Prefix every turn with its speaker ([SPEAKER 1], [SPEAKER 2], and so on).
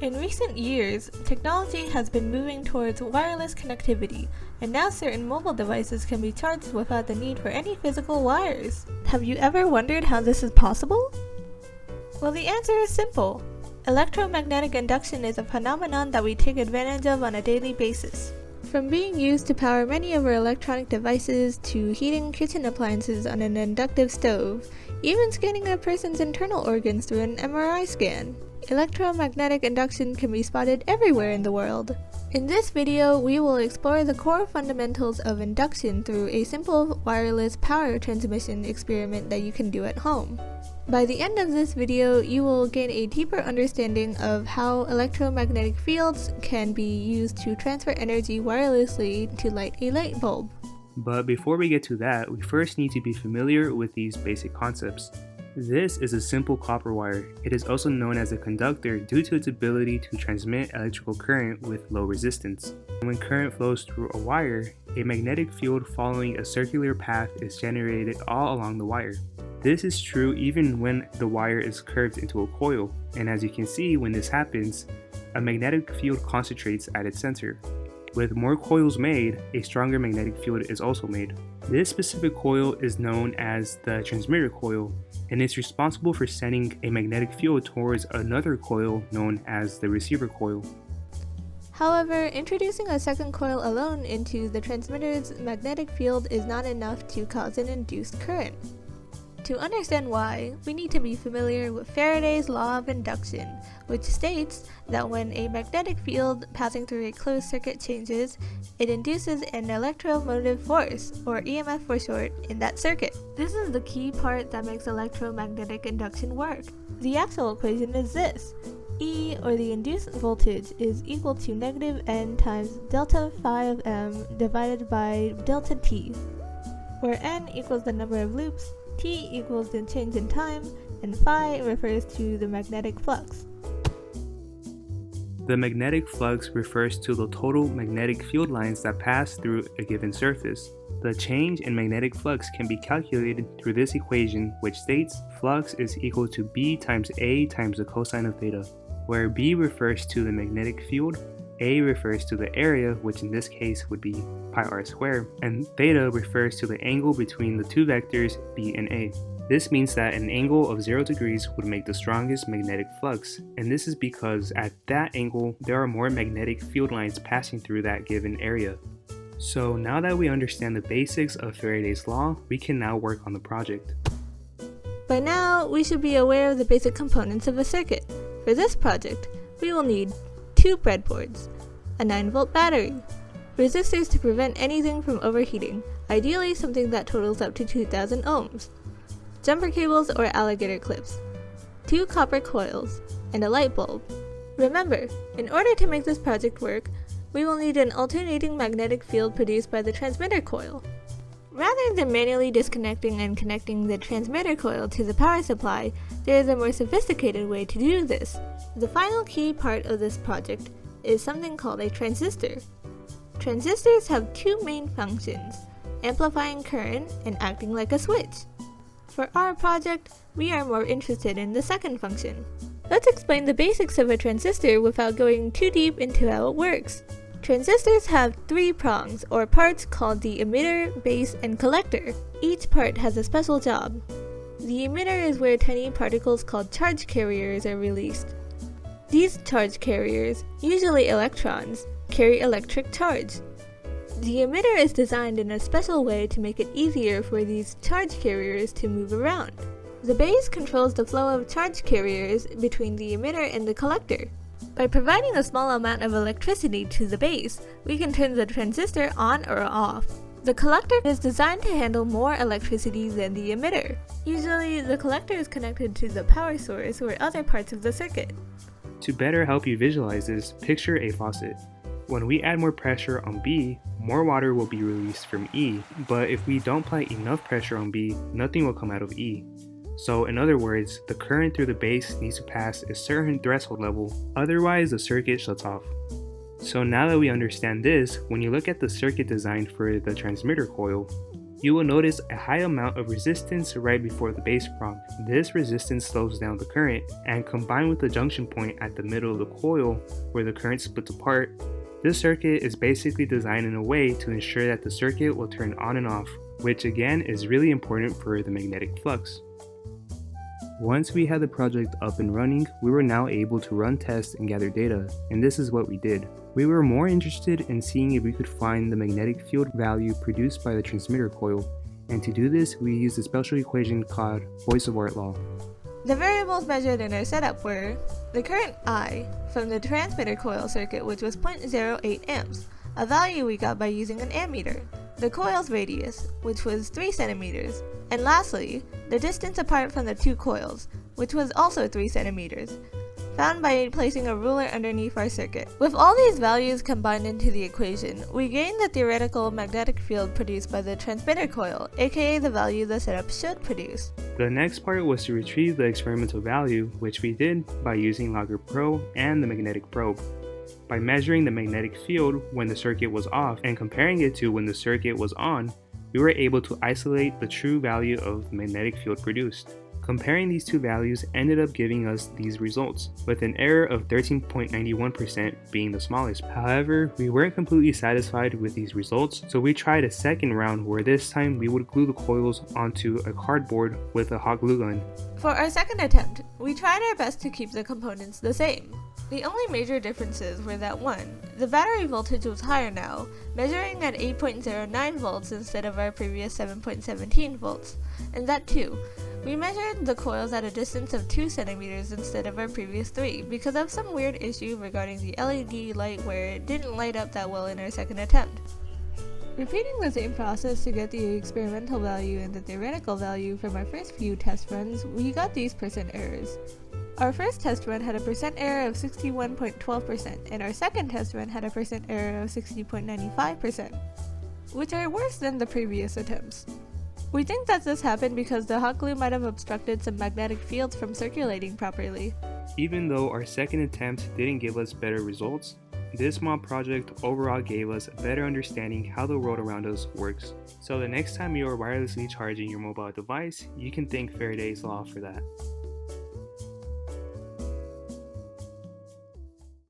[SPEAKER 1] In recent years, technology has been moving towards wireless connectivity, and now certain mobile devices can be charged without the need for any physical wires. Have you ever wondered how this is possible? Well, the answer is simple. Electromagnetic induction is a phenomenon that we take advantage of on a daily basis. From being used to power many of our electronic devices to heating kitchen appliances on an inductive stove, even scanning a person's internal organs through an MRI scan. Electromagnetic induction can be spotted everywhere in the world. In this video, we will explore the core fundamentals of induction through a simple wireless power transmission experiment that you can do at home. By the end of this video, you will gain a deeper understanding of how electromagnetic fields can be used to transfer energy wirelessly to light a light bulb.
[SPEAKER 2] But before we get to that, we first need to be familiar with these basic concepts. This is a simple copper wire. It is also known as a conductor due to its ability to transmit electrical current with low resistance. When current flows through a wire, a magnetic field following a circular path is generated all along the wire. This is true even when the wire is curved into a coil, and as you can see, when this happens, a magnetic field concentrates at its center. With more coils made, a stronger magnetic field is also made. This specific coil is known as the transmitter coil, and it's responsible for sending a magnetic field towards another coil known as the receiver coil.
[SPEAKER 1] However, introducing a second coil alone into the transmitter's magnetic field is not enough to cause an induced current. To understand why, we need to be familiar with Faraday's law of induction, which states that when a magnetic field passing through a closed circuit changes, it induces an electromotive force, or EMF for short, in that circuit. This is the key part that makes electromagnetic induction work. The actual equation is this. E, or the induced voltage, is equal to negative N times delta phi of M divided by delta T, where N equals the number of loops, T equals the change in time, and phi refers to the magnetic flux.
[SPEAKER 2] The magnetic flux refers to the total magnetic field lines that pass through a given surface. The change in magnetic flux can be calculated through this equation, which states flux is equal to B times A times the cosine of theta, where B refers to the magnetic field, A refers to the area, which in this case would be pi r squared, and theta refers to the angle between the two vectors B and A. This means that an angle of 0 degrees would make the strongest magnetic flux, and this is because at that angle there are more magnetic field lines passing through that given area. So now that we understand the basics of Faraday's law, we can now work on the project.
[SPEAKER 1] By now, we should be aware of the basic components of a circuit. For this project, we will need 2 breadboards, a 9-volt battery, resistors to prevent anything from overheating, ideally something that totals up to 2000 ohms, jumper cables or alligator clips, 2 copper coils, and a light bulb. Remember, in order to make this project work, we will need an alternating magnetic field produced by the transmitter coil. Rather than manually disconnecting and connecting the transmitter coil to the power supply, there is a more sophisticated way to do this. The final key part of this project is something called a transistor. Transistors have 2 main functions, amplifying current and acting like a switch. For our project, we are more interested in the second function. Let's explain the basics of a transistor without going too deep into how it works. Transistors have 3 prongs, or parts, called the emitter, base, and collector. Each part has a special job. The emitter is where tiny particles called charge carriers are released. These charge carriers, usually electrons, carry electric charge. The emitter is designed in a special way to make it easier for these charge carriers to move around. The base controls the flow of charge carriers between the emitter and the collector. By providing a small amount of electricity to the base, we can turn the transistor on or off. The collector is designed to handle more electricity than the emitter. Usually, the collector is connected to the power source or other parts of the circuit.
[SPEAKER 2] To better help you visualize this, picture a faucet. When we add more pressure on B, more water will be released from E, but if we don't apply enough pressure on B, nothing will come out of E. So in other words, the current through the base needs to pass a certain threshold level, otherwise the circuit shuts off. So now that we understand this, when you look at the circuit design for the transmitter coil, You will notice a high amount of resistance right before the base prompt. This resistance slows down the current, and combined with the junction point at the middle of the coil where the current splits apart, this circuit is basically designed in a way to ensure that the circuit will turn on and off, which again is really important for the magnetic flux. Once we had the project up and running, we were now able to run tests and gather data, and this is what we did. We were more interested in seeing if we could find the magnetic field value produced by the transmitter coil, and to do this we used a special equation called Bois-Savart law.
[SPEAKER 1] The variables measured in our setup were the current I from the transmitter coil circuit, which was 0.08 amps, a value we got by using an ammeter, the coil's radius, which was 3 centimeters, and lastly, the distance apart from the two coils, which was also 3 centimeters, found by placing a ruler underneath our circuit. With all these values combined into the equation, we gained the theoretical magnetic field produced by the transmitter coil, aka the value the setup should produce.
[SPEAKER 2] The next part was to retrieve the experimental value, which we did by using Logger Pro and the magnetic probe. By measuring the magnetic field when the circuit was off and comparing it to when the circuit was on, we were able to isolate the true value of the magnetic field produced. Comparing these two values ended up giving us these results, with an error of 13.91% being the smallest. However, we weren't completely satisfied with these results, so we tried a second round where this time we would glue the coils onto a cardboard with a hot glue gun.
[SPEAKER 1] For our second attempt, we tried our best to keep the components the same. The only major differences were that 1. The battery voltage was higher now, measuring at 8.09 volts instead of our previous 7.17 volts, and that 2. We measured the coils at a distance of 2 centimeters instead of our previous 3 because of some weird issue regarding the LED light where it didn't light up that well in our second attempt. Repeating the same process to get the experimental value and the theoretical value from our first few test runs, we got these percent errors. Our first test run had a percent error of 61.12%, and our second test run had a percent error of 60.95%, which are worse than the previous attempts. We think that this happened because the hot glue might have obstructed some magnetic fields from circulating properly.
[SPEAKER 2] Even though our second attempt didn't give us better results, this mod project overall gave us a better understanding how the world around us works. So the next time you are wirelessly charging your mobile device, you can thank Faraday's law for that.